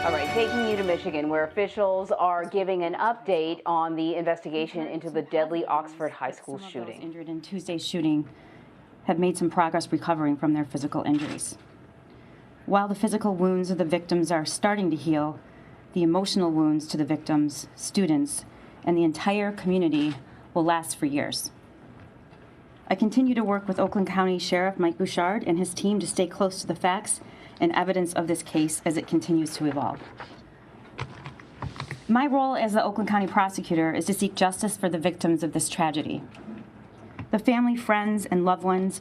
All right, taking you to Michigan, where officials are giving an update on the investigation into the deadly Oxford High School shooting. Those injured in Tuesday's shooting have made some progress recovering from their physical injuries. While the physical wounds of the victims are starting to heal, the emotional wounds to the victims, students, and the entire community will last for years. I continue to work with Oakland County Sheriff Mike Bouchard and his team to stay close to the facts and evidence of this case as it continues to evolve. My role as the Oakland County prosecutor is to seek justice for the victims of this tragedy. The family, friends, and loved ones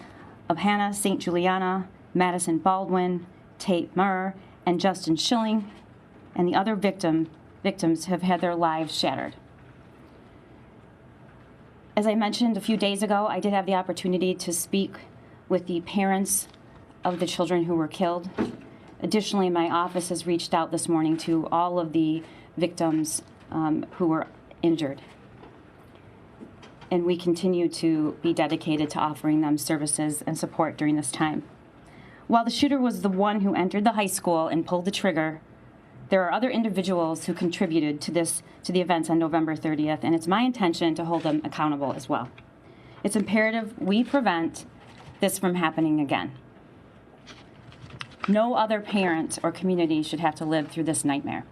of Hannah St. Juliana, Madison Baldwin, Tate Murr, and Justin Schilling, and the other victims have had their lives shattered. As I mentioned a few days ago, I did have the opportunity to speak with the parents of the children who were killed. Additionally, my office has reached out this morning to all of the victims who were injured. And we continue to be dedicated to offering them services and support during this time. While the shooter was the one who entered the high school and pulled the trigger, there are other individuals who contributed to the events on November 30th, and it's my intention to hold them accountable as well. It's imperative we prevent this from happening again. No other parent or community should have to live through this nightmare.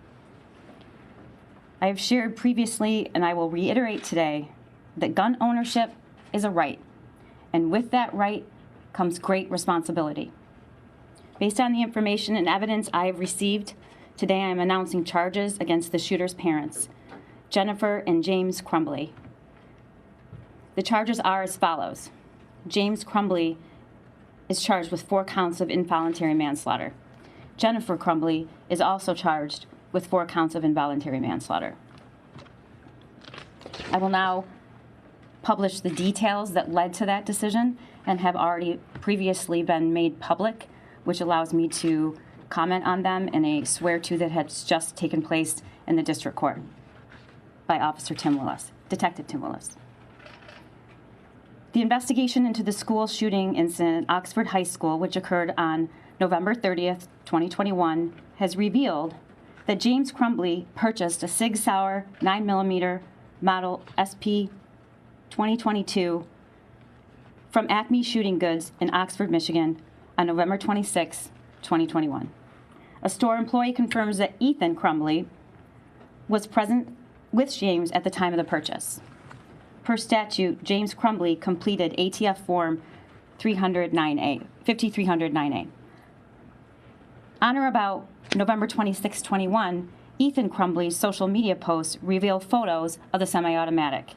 I have shared previously, and I will reiterate today, that gun ownership is a right, and with that right comes great responsibility. Based on the information and evidence I have received, today I am announcing charges against the shooter's parents, Jennifer and James Crumbley. The charges are as follows. James Crumbley is charged with 4 counts of involuntary manslaughter. Jennifer Crumbley is also charged with 4 counts of involuntary manslaughter. I will now publish the details that led to that decision and have already previously been made public, which allows me to comment on them in a swear-to that has just taken place in the district court by Detective Tim Willis. The investigation into the school shooting incident at Oxford High School, which occurred on November 30th, 2021, has revealed that James Crumbley purchased a Sig Sauer 9mm model SP 2022 from Acme Shooting Goods in Oxford, Michigan on November 26, 2021. A store employee confirms that Ethan Crumbley was present with James at the time of the purchase. Per statute, James Crumbley completed ATF Form 5309A. On or about November 26, 21, Ethan Crumbley's social media posts reveal photos of the semi-automatic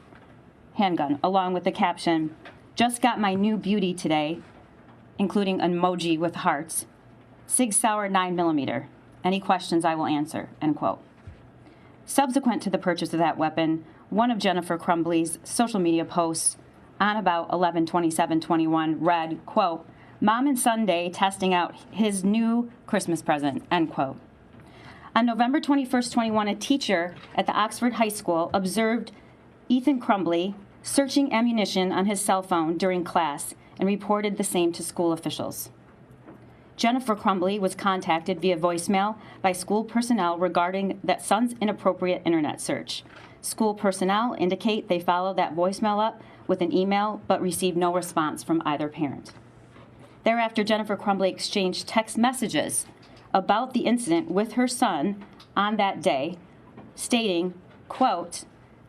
handgun, along with the caption, "Just got my new beauty today," including an emoji with hearts, "Sig Sauer 9mm. Any questions I will answer," end quote. Subsequent to the purchase of that weapon, one of Jennifer Crumbley's social media posts on about 11/27/21 read, quote, "Mom and Sunday testing out his new Christmas present," end quote. On November 21st, 21, a teacher at the Oxford High School observed Ethan Crumbley searching ammunition on his cell phone during class and reported the same to school officials. Jennifer Crumbley was contacted via voicemail by school personnel regarding that son's inappropriate internet search. School personnel indicate they followed that voicemail up with an email but received no response from either parent. Thereafter, Jennifer Crumbley exchanged text messages about the incident with her son on that day, stating, quote,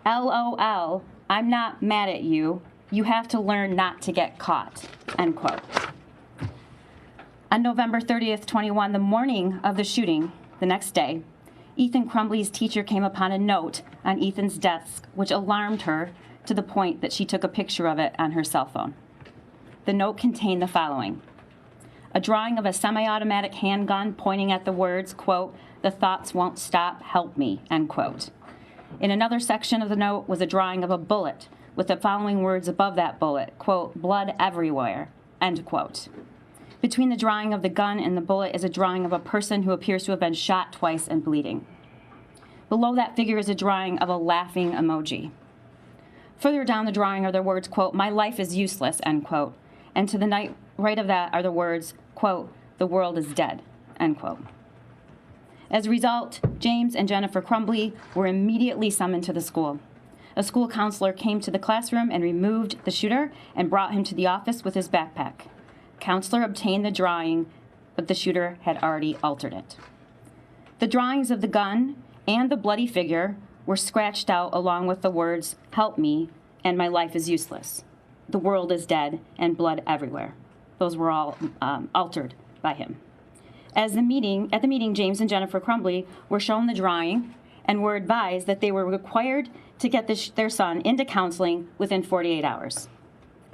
"LOL, I'm not mad at you. You have to learn not to get caught," end quote. On November 30th, 21, the morning of the shooting, the next day, Ethan Crumbley's teacher came upon a note on Ethan's desk, which alarmed her to the point that she took a picture of it on her cell phone. The note contained the following: a drawing of a semi-automatic handgun pointing at the words, quote, "The thoughts won't stop, help me," end quote. In another section of the note was a drawing of a bullet with the following words above that bullet, quote, "Blood everywhere," end quote. Between the drawing of the gun and the bullet is a drawing of a person who appears to have been shot twice and bleeding. Below that figure is a drawing of a laughing emoji. Further down the drawing are the words, quote, "My life is useless," end quote. And to the right of that are the words, quote, "The world is dead," end quote. As a result, James and Jennifer Crumbley were immediately summoned to the school. A school counselor came to the classroom and removed the shooter and brought him to the office with his backpack. Counselor obtained the drawing, but the shooter had already altered it. The drawings of the gun and the bloody figure were scratched out along with the words, "Help me," and "My life is useless." "The world is dead," and "blood everywhere." Those were all altered by him. At the meeting, James and Jennifer Crumbley were shown the drawing and were advised that they were required to get their son into counseling within 48 hours.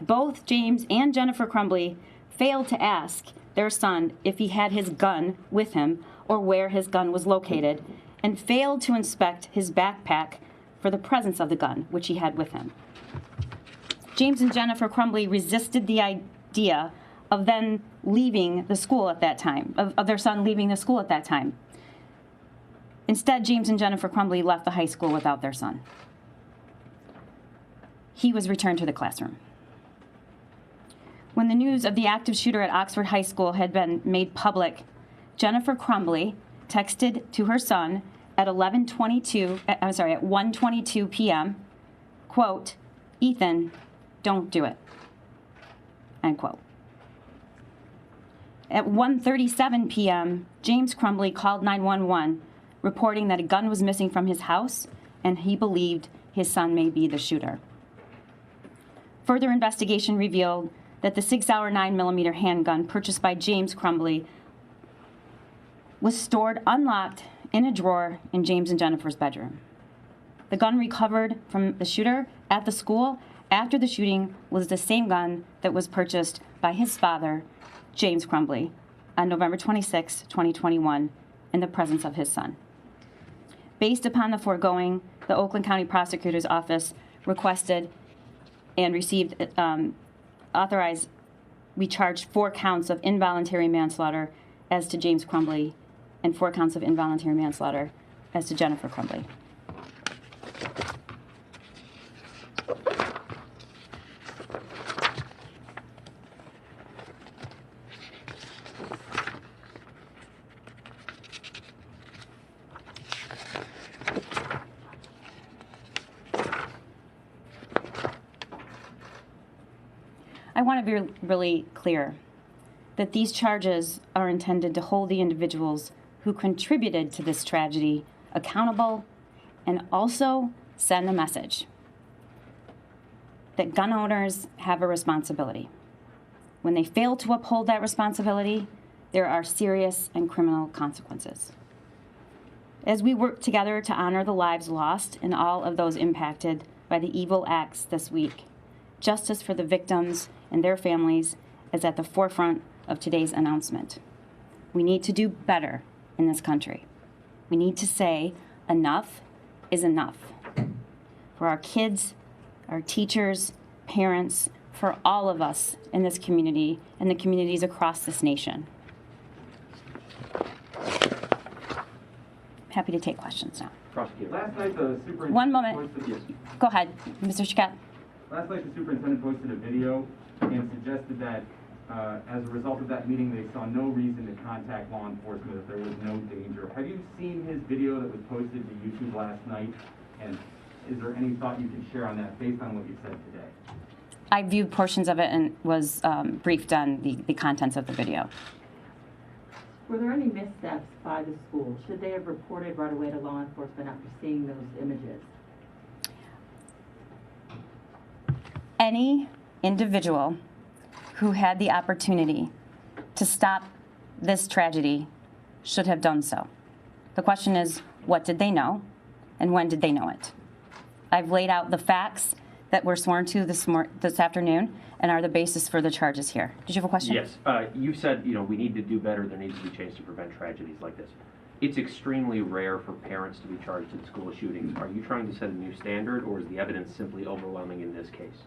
Both James and Jennifer Crumbley failed to ask their son if he had his gun with him or where his gun was located, and failed to inspect his backpack for the presence of the gun, which he had with him. James and Jennifer Crumbley resisted the idea of then leaving the school at that time, of their son leaving the school at that time. Instead, James and Jennifer Crumbley left the high school without their son. He was returned to the classroom. When the news of the active shooter at Oxford High School had been made public, Jennifer Crumbley texted to her son at 1:22 p.m., quote, "Ethan, don't do it," end quote. At 1:37 p.m., James Crumbley called 911, reporting that a gun was missing from his house and he believed his son may be the shooter. Further investigation revealed that the 6-hour 9mm handgun purchased by James Crumbley was stored unlocked in a drawer in James and Jennifer's bedroom. The gun recovered from the shooter at the school after the shooting was the same gun that was purchased by his father, James Crumbley, on November 26, 2021, in the presence of his son. Based upon the foregoing, the Oakland County Prosecutor's Office requested and received, we charged 4 counts of involuntary manslaughter as to James Crumbley and 4 counts of involuntary manslaughter as to Jennifer Crumbley. I want to be really clear that these charges are intended to hold the individuals who contributed to this tragedy accountable and also send a message that gun owners have a responsibility. When they fail to uphold that responsibility, there are serious and criminal consequences. As we work together to honor the lives lost and all of those impacted by the evil acts this week, justice for the victims and their families is at the forefront of today's announcement. We need to do better in this country. We need to say enough is enough. For our kids, our teachers, parents, for all of us in this community and the communities across this nation. Happy to take questions now. Prosecutor. Last night the superintendent. One moment. Go ahead, Mr. Chiquette. Last night the superintendent posted a video and suggested that as a result of that meeting they saw no reason to contact law enforcement if there was no danger. Have you seen his video that was posted to YouTube last night? And is there any thought you can share on that based on what you said today? I viewed portions of it and was briefed on the contents of the video. Were there any missteps by the school? Should they have reported right away to law enforcement after seeing those images? Any individual who had the opportunity to stop this tragedy should have done so. The question is, what did they know and when did they know it? I've laid out the facts that were sworn to this afternoon and are the basis for the charges here. Did you have a question? Yes. You said, we need to do better. There needs to be change to prevent tragedies like this. It's extremely rare for parents to be charged in school shootings. Are you trying to set a new standard, or is the evidence simply overwhelming in this case?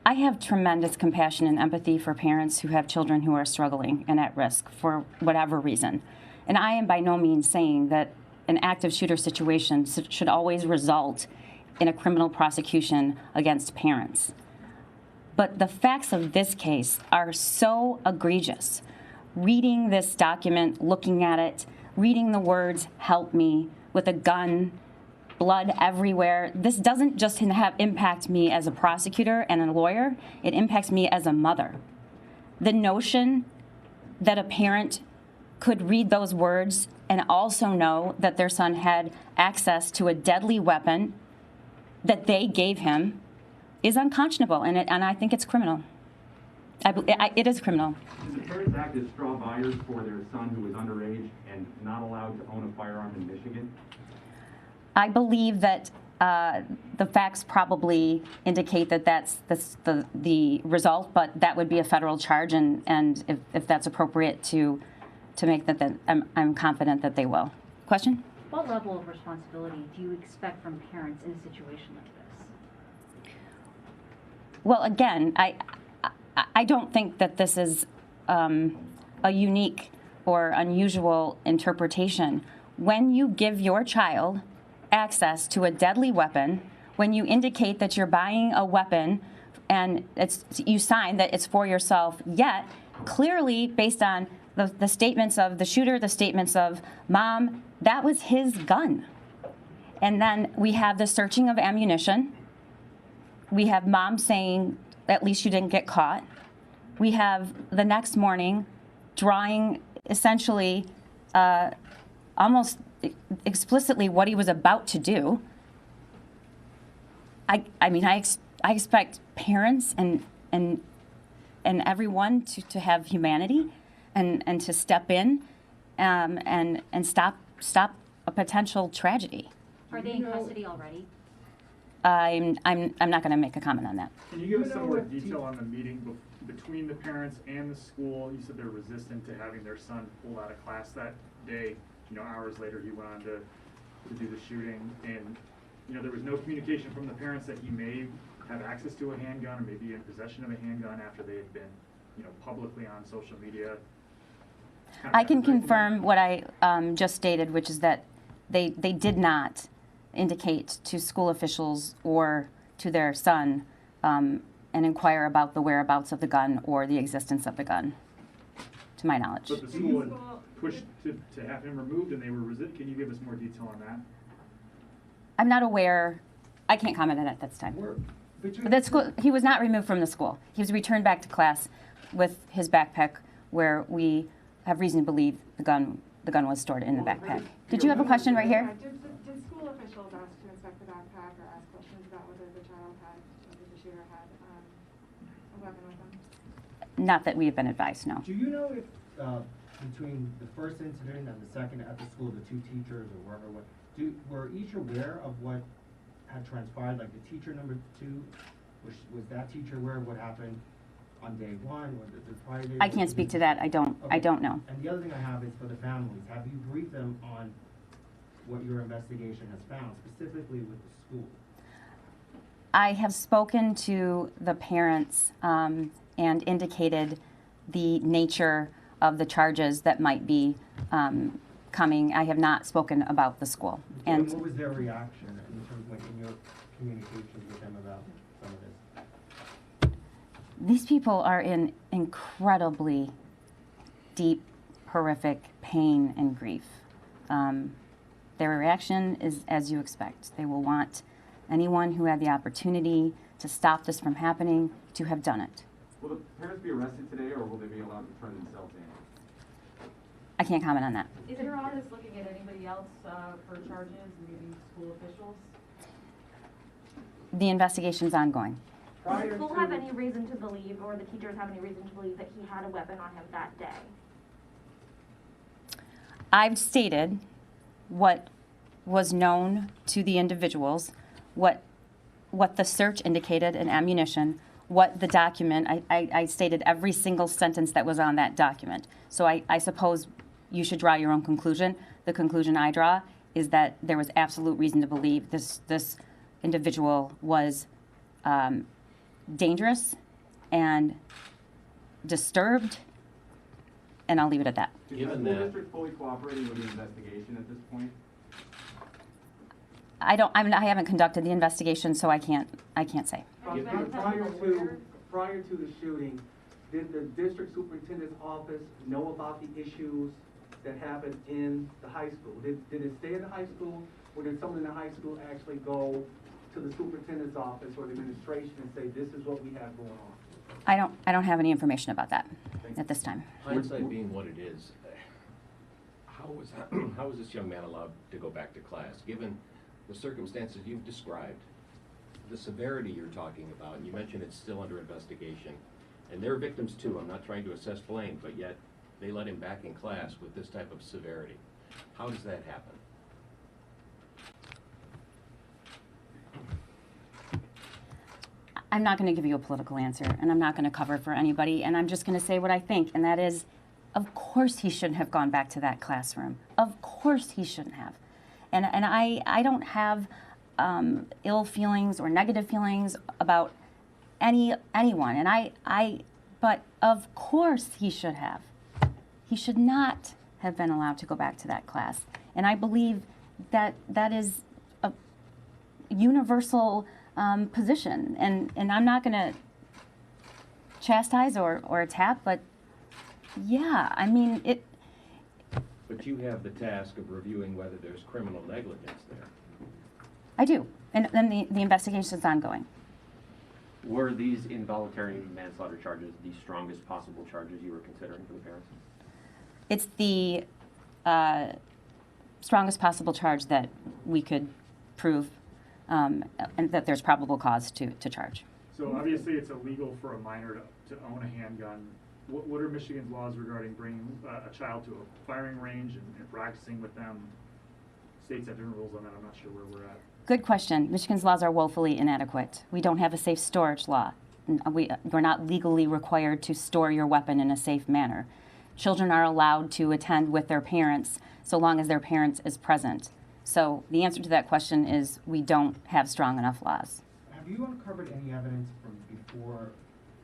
I have tremendous compassion and empathy for parents who have children who are struggling and at risk for whatever reason. And I am by no means saying that an active shooter situation should always result in a criminal prosecution against parents. But the facts of this case are so egregious. Reading this document, looking at it, reading the words, "help me," with a gun, blood everywhere. This doesn't just impact me as a prosecutor and a lawyer, it impacts me as a mother. The notion that a parent could read those words and also know that their son had access to a deadly weapon that they gave him is unconscionable, and I think it's criminal. It is criminal. Did the parents act as straw buyers for their son who was underage and not allowed to own a firearm in Michigan? I believe that the facts probably indicate that that's the result, but that would be a federal charge, and if that's appropriate to make that, then I'm confident that they will. Question? What level of responsibility do you expect from parents in a situation like this? Well, again, I don't think that this is a unique or unusual interpretation. When you give your child access to a deadly weapon, when you indicate that you're buying a weapon and you sign that it's for yourself, yet clearly based on the statements of the shooter, the statements of mom, that was his gun. And then we have the searching of ammunition. We have mom saying, at least you didn't get caught. We have the next morning drawing essentially almost explicitly what he was about to do. I mean, I expect parents and everyone to have humanity and to step in and stop a potential tragedy. Are they in custody already? I'm not going to make a comment on that. Can you give us some more detail on the meeting between the parents and the school? You said they're resistant to having their son pulled out of class that day. Hours later he went on to do the shooting, and there was no communication from the parents that he may have access to a handgun or maybe in possession of a handgun after they had been, publicly on social media. I can confirm what I just stated, which is that they did not indicate to school officials or to their son and inquire about the whereabouts of the gun or the existence of the gun, to my knowledge. But the school had pushed to have him removed and they were resistant. Can you give us more detail on that? I'm not aware. I can't comment on it at this time. The school, he was not removed from the school. He was returned back to class with his backpack, where we have reason to believe the gun was stored in the backpack. Did you have a question right here? Did school officials ask to inspect the backpack or ask questions about whether the shooter had a weapon with him? Not that we have been advised, no. Do you know if between the first incident and the second at the school, the two teachers or wherever, were each aware of what had transpired? Like the teacher number 2, was that teacher aware of what happened on day 1 or the prior day? I can't speak to that. I don't know. And the other thing I have is for the families. Have you briefed them on what your investigation has found, specifically with the school? I have spoken to the parents and indicated the nature of the charges that might be coming. I have not spoken about the school. And what was their reaction in terms of in your communications with them about some of this? These people are in incredibly deep, horrific pain and grief. Their reaction is as you expect. They will want anyone who had the opportunity to stop this from happening to have done it. Will the parents be arrested today, or will they be allowed to turn themselves in? I can't comment on that. Is your office looking at anybody else for charges, maybe school officials? The investigation's ongoing. Does the school have any reason to believe, or the teachers have any reason to believe, that he had a weapon on him that day? I've stated what was known to the individuals, what the search indicated in ammunition, what the document, I stated every single sentence that was on that document. So I suppose you should draw your own conclusion. The conclusion I draw is that there was absolute reason to believe this individual was dangerous and disturbed, and I'll leave it at that. Is the school district fully cooperating with the investigation at this point? I haven't conducted the investigation, so I can't say. Prior to the shooting, did the district superintendent's office know about the issues that happened in the high school? Did it stay in the high school, or did someone in the high school actually go to the superintendent's office or the administration and say, this is what we have going on? I don't have any information about that at this time. Hindsight being what it is, how was this young man allowed to go back to class, given the circumstances you've described, the severity you're talking about, and you mentioned it's still under investigation, and they're victims too. I'm not trying to assess blame, but yet they let him back in class with this type of severity. How does that happen? I'm not going to give you a political answer, and I'm not going to cover for anybody, and I'm just going to say what I think, and that is, of course he shouldn't have gone back to that classroom. Of course he shouldn't have. And I don't have ill feelings or negative feelings about anyone, but of course he should have. He should not have been allowed to go back to that class. And I believe that that is a universal position. And I'm not going to chastise or tap, but yeah, I mean, it. But you have the task of reviewing whether there's criminal negligence there. I do. And then the investigation is ongoing. Were these involuntary manslaughter charges the strongest possible charges you were considering for the parents? It's the strongest possible charge that we could prove and that there's probable cause to charge. So obviously it's illegal for a minor to own a handgun. What are Michigan's laws regarding bringing a child to a firing range and practicing with them? States have different rules on that. I'm not sure where we're at. Good question. Michigan's laws are woefully inadequate. We don't have a safe storage law. We're not legally required to store your weapon in a safe manner. Children are allowed to attend with their parents so long as their parents is present. So the answer to that question is we don't have strong enough laws. Have you uncovered any evidence from before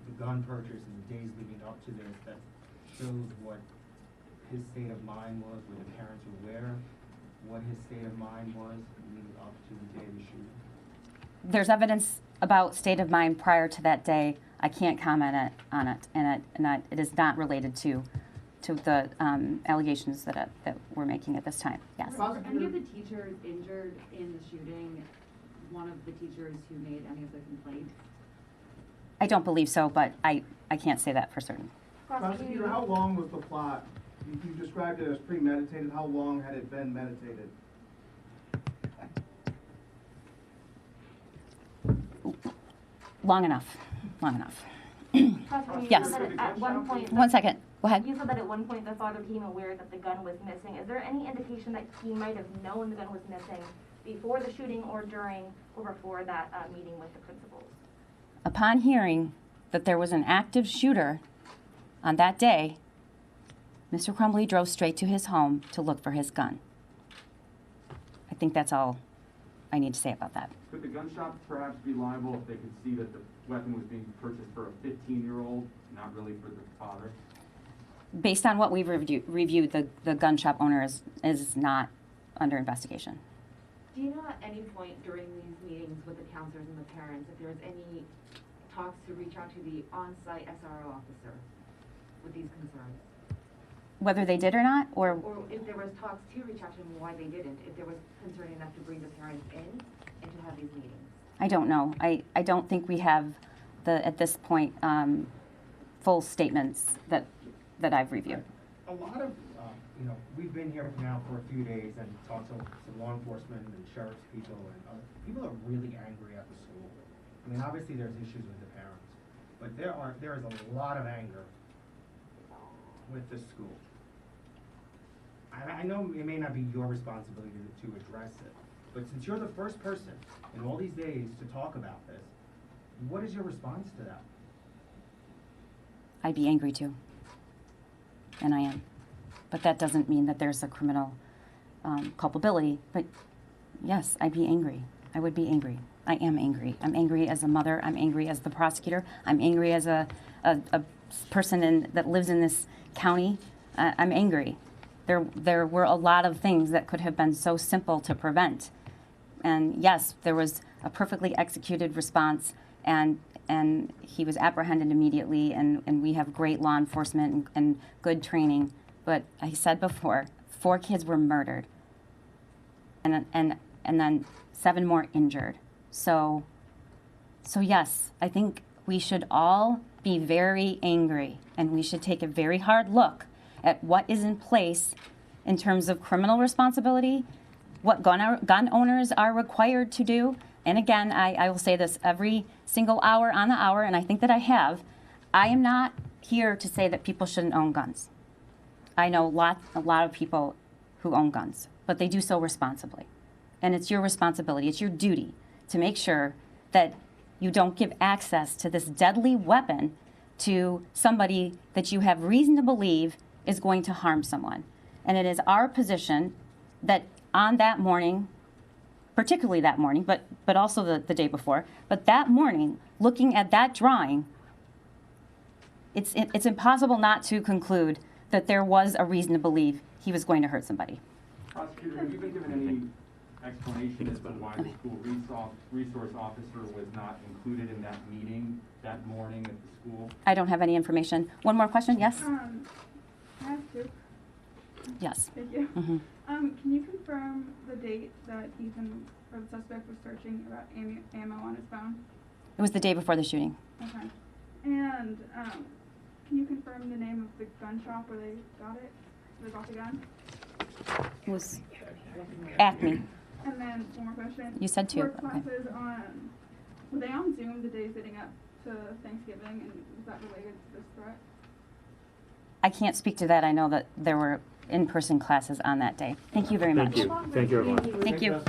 the gun purchase and the days leading up to this that shows what his state of mind was, where the parents were aware, what his state of mind was leading up to the day of the shooting? There's evidence about state of mind prior to that day. I can't comment on it, and it is not related to the allegations that we're making at this time. Yes. Were any of the teachers injured in the shooting one of the teachers who made any of the complaints? I don't believe so, but I can't say that for certain. Prosecutor, how long was the plot? You described it as premeditated. How long had it been meditated? Long enough. Long enough. Yes. At one point, 1 second. Go ahead. You said that at one point the father became aware that the gun was missing. Is there any indication that he might have known the gun was missing before the shooting or during or before that meeting with the principals? Upon hearing that there was an active shooter on that day, Mr. Crumbley drove straight to his home to look for his gun. I think that's all I need to say about that. Could the gun shop perhaps be liable if they could see that the weapon was being purchased for a 15-year-old, not really for the father? Based on what we've reviewed, the gun shop owner is not under investigation. Do you know at any point during these meetings with the counselors and the parents if there was any talks to reach out to the on-site SRO officer with these concerns? Whether they did or not, or if there was talks to reach out to them, why they didn't, if there was concern enough to bring the parents in and to have these meetings? I don't know. I don't think we have at this point full statements that I've reviewed. A lot of, we've been here now for a few days and talked to some law enforcement and sheriff's people, and people are really angry at the school. I mean, obviously there's issues with the parents, but there is a lot of anger with the school. I know it may not be your responsibility to address it, but since you're the first person in all these days to talk about this, what is your response to that? I'd be angry too, and I am. But that doesn't mean that there's a criminal culpability. But yes, I'd be angry. I would be angry. I am angry. I'm angry as a mother. I'm angry as the prosecutor. I'm angry as a person that lives in this county. I'm angry. There were a lot of things that could have been so simple to prevent. And yes, there was a perfectly executed response, and he was apprehended immediately, and we have great law enforcement and good training. but I said before, 4 kids were murdered, and then 7 more injured. So yes, I think we should all be very angry, and we should take a very hard look at what is in place in terms of criminal responsibility, what gun owners are required to do. And again, I will say this every single hour on the hour, and I think that I have. I am not here to say that people shouldn't own guns. I know a lot of people who own guns, but they do so responsibly. And it's your responsibility, it's your duty to make sure that you don't give access to this deadly weapon to somebody that you have reason to believe is going to harm someone. And it is our position that on that morning, particularly that morning, but also the day before, but that morning, looking at that drawing, it's impossible not to conclude that there was a reason to believe he was going to hurt somebody. Prosecutor, have you been given any explanation as to why the school resource officer was not included in that meeting that morning at the school? I don't have any information. One more question, yes? I have 2. Yes. Thank you. Mm-hmm. Can you confirm the date that Ethan, or the suspect, was searching about ammo on his phone? It was the day before the shooting. Okay. And can you confirm the name of the gun shop where they got it? Where they got the gun? It was Acme. And then one more question. You said 2. Work Okay. classes were they on Zoom the days leading up to Thanksgiving, and was that related to this threat? I can't speak to that. I know that there were in-person classes on that day. Thank you very much. Thank you, everyone. Thank you.